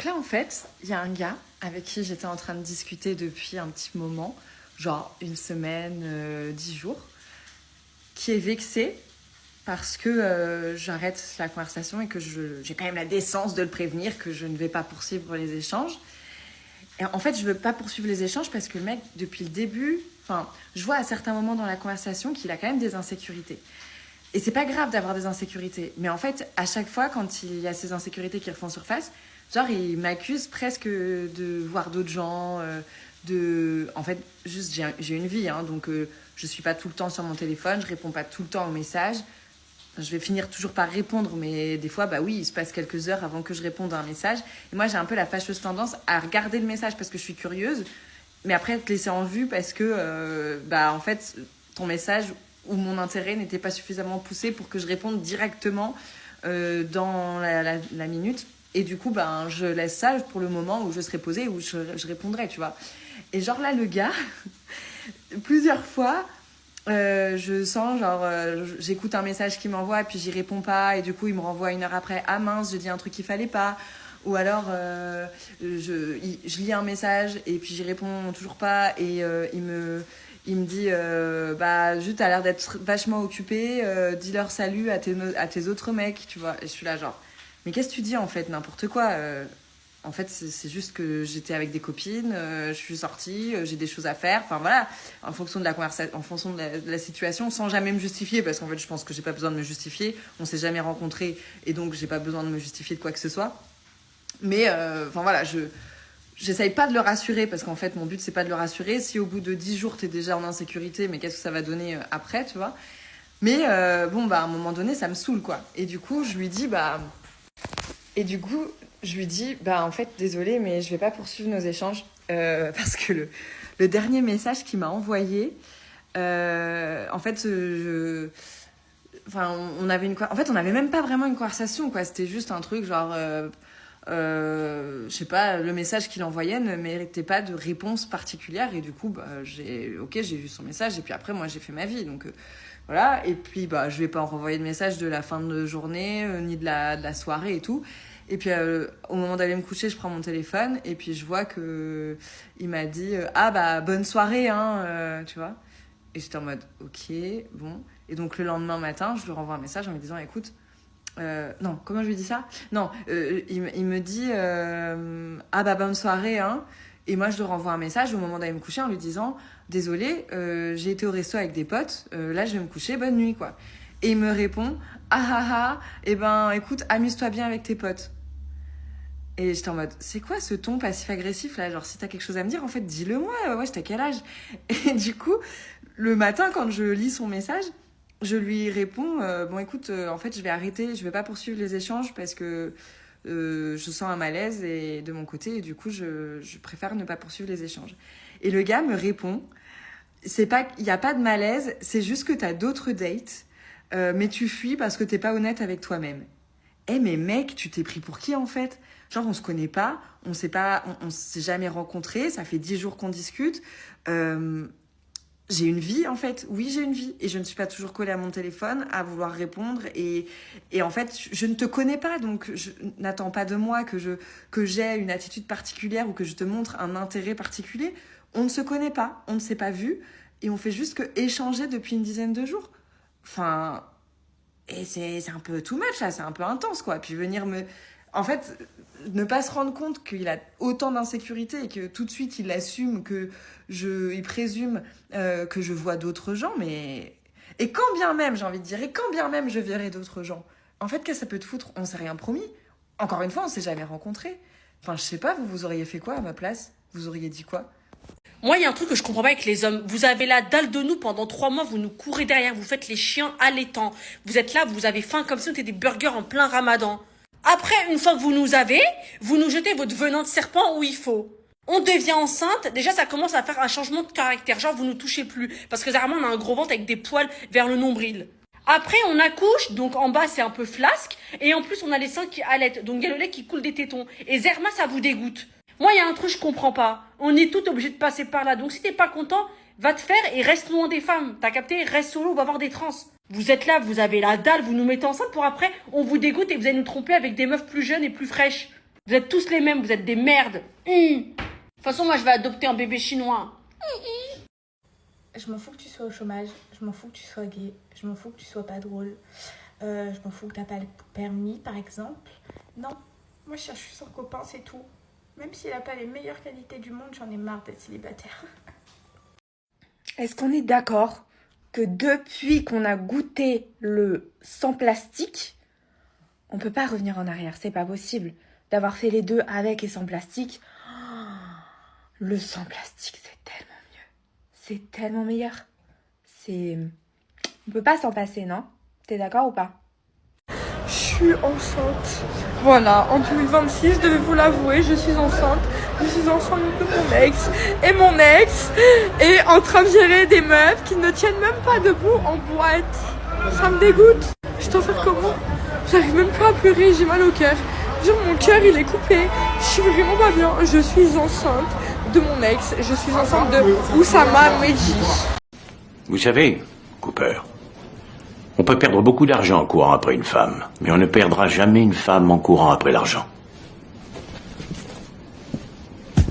Donc là, en fait, il y a un gars avec qui j'étais en train de discuter depuis un petit moment, genre une semaine, 10 jours, qui est vexé parce que j'arrête la conversation et que j'ai quand même la décence de le prévenir que je ne vais pas poursuivre les échanges. Et en fait, je veux pas poursuivre les échanges parce que le mec, depuis le début, enfin, je vois à certains moments dans la conversation qu'il a quand même des insécurités. Et c'est pas grave d'avoir des insécurités. Mais en fait, à chaque fois, quand il y a ces insécurités qui refont surface, genre, il m'accuse presque de voir d'autres gens, En fait, juste, j'ai une vie, hein, donc je suis pas tout le temps sur mon téléphone, je réponds pas tout le temps aux messages. Je vais finir toujours par répondre, mais des fois, bah oui, il se passe quelques heures avant que je réponde à un message. Et moi, j'ai un peu la fâcheuse tendance à regarder le message parce que je suis curieuse, mais après, te laisser en vue parce que, en fait, ton message ou mon intérêt n'était pas suffisamment poussé pour que je réponde directement dans la minute. Et du coup, je laisse ça pour le moment où je serai posée, où je répondrai, tu vois. Et genre là, le gars, plusieurs fois, je sens, j'écoute un message qu'il m'envoie et puis j'y réponds pas. Et du coup, il me renvoie 1 heure après. Ah mince, j'ai dit un truc qu'il fallait pas. Ou alors, je lis un message et puis j'y réponds toujours pas. Et il me dit, juste t'as l'air d'être vachement occupé. Dis-leur salut à tes autres mecs, tu vois. Et je suis là, genre, mais qu'est-ce que tu dis en fait, n'importe quoi. En fait, c'est juste que j'étais avec des copines, je suis sortie, j'ai des choses à faire. Enfin voilà, en fonction de la conversation, en fonction de la situation, sans jamais me justifier, parce qu'en fait, je pense que j'ai pas besoin de me justifier. On s'est jamais rencontrés et donc j'ai pas besoin de me justifier de quoi que ce soit. Mais voilà, j'essaye pas de le rassurer parce qu'en fait, mon but c'est pas de le rassurer. Si au bout de 10 jours t'es déjà en insécurité, mais qu'est-ce que ça va donner après, tu vois? Mais à un moment donné, ça me saoule quoi. Et du coup, je lui dis en fait, désolée, mais je vais pas poursuivre nos échanges parce que le dernier message qu'il m'a envoyé, en fait, on avait en fait, on avait même pas vraiment une conversation, quoi. C'était juste un truc genre, je sais pas, le message qu'il envoyait ne méritait pas de réponse particulière et du coup, j'ai vu son message et puis après, moi, j'ai fait ma vie, donc. Voilà, et puis je vais pas en renvoyer de message de la fin de journée, ni de la soirée et tout. Et puis au moment d'aller me coucher, je prends mon téléphone et puis je vois que il m'a dit bonne soirée hein, tu vois. Et j'étais en mode ok, bon. Et donc le lendemain matin, je lui renvoie un message en me disant écoute, non, comment je lui dis ça? Non, il me dit bonne soirée hein. Et moi je lui renvoie un message au moment d'aller me coucher en lui disant désolée, j'ai été au resto avec des potes, là je vais me coucher, bonne nuit quoi. Et il me répond écoute, amuse-toi bien avec tes potes. Et j'étais en mode c'est quoi ce ton passif-agressif là, genre si t'as quelque chose à me dire en fait dis-le moi, ouais t'as quel âge? Et du coup le matin quand je lis son message je lui réponds écoute en fait je vais arrêter, je vais pas poursuivre les échanges parce que je sens un malaise et de mon côté et du coup je préfère ne pas poursuivre les échanges. Et le gars me répond il n'y a pas de malaise, c'est juste que t'as d'autres dates, mais tu fuis parce que t'es pas honnête avec toi-même. Mais mec, tu t'es pris pour qui en fait? Genre on se connaît pas, on s'est jamais rencontrés, ça fait 10 jours qu'on discute. J'ai une vie en fait, oui j'ai une vie et je ne suis pas toujours collée à mon téléphone à vouloir répondre et en fait je ne te connais pas donc je n'attends pas de moi que j'ai une attitude particulière ou que je te montre un intérêt particulier. On ne se connaît pas, on ne s'est pas vu et on fait juste que échanger depuis une dizaine de jours. Enfin, et c'est un peu too much là, c'est un peu intense quoi. Puis venir en fait, ne pas se rendre compte qu'il a autant d'insécurité et que tout de suite il assume il présume que je vois d'autres gens, mais et quand bien même j'ai envie de dire et quand bien même je verrai d'autres gens, en fait qu'est-ce que ça peut te foutre? On s'est rien promis. Encore une fois, on s'est jamais rencontrés. Enfin, je sais pas, vous auriez fait quoi à ma place? Vous auriez dit quoi? Moi, il y a un truc que je comprends pas avec les hommes. Vous avez la dalle de nous pendant 3 mois, vous nous courez derrière, vous faites les chiens allaitants. Vous êtes là, vous avez faim comme si on était des burgers en plein ramadan. Après, une fois que vous nous avez, vous nous jetez votre venin de serpent où il faut. On devient enceinte, déjà ça commence à faire un changement de caractère. Genre, vous nous touchez plus. Parce que généralement, on a un gros ventre avec des poils vers le nombril. Après, on accouche, donc en bas, c'est un peu flasque. Et en plus, on a les seins qui allaitent. Donc, il y a le lait qui coule des tétons. Et Zerma, ça vous dégoûte. Moi, il y a un truc que je comprends pas. On est tous obligés de passer par là. Donc, si t'es pas content, va te faire et reste loin des femmes. T'as capté? Reste solo, on va voir des trans. Vous êtes là, vous avez la dalle, vous nous mettez enceinte pour après, on vous dégoûte et vous allez nous tromper avec des meufs plus jeunes et plus fraîches. Vous êtes tous les mêmes, vous êtes des merdes. De toute façon, moi, je vais adopter un bébé chinois. Je m'en fous que tu sois au chômage, je m'en fous que tu sois gay, je m'en fous que tu sois pas drôle, je m'en fous que t'as pas le permis, par exemple. Non, moi je cherche juste un copain, c'est tout. Même s'il a pas les meilleures qualités du monde, j'en ai marre d'être célibataire. Est-ce qu'on est d'accord que depuis qu'on a goûté le sans plastique, on peut pas revenir en arrière, c'est pas possible. D'avoir fait les deux avec et sans plastique, le sans plastique c'est tellement mieux. C'est tellement meilleur. On peut pas s'en passer, non? T'es d'accord ou pas? Je suis enceinte. Voilà, en 2026, je devais vous l'avouer, je suis enceinte. Je suis enceinte de mon ex. Et mon ex est en train de gérer des meufs qui ne tiennent même pas debout en boîte. Ça me dégoûte. Je dois faire comment? J'arrive même pas à pleurer, j'ai mal au cœur. Genre, mon cœur il est coupé. Je suis vraiment pas bien. Je suis enceinte de mon ex. Je suis enceinte de Oussama Medji. Vous savez, Cooper, on peut perdre beaucoup d'argent en courant après une femme, mais on ne perdra jamais une femme en courant après l'argent.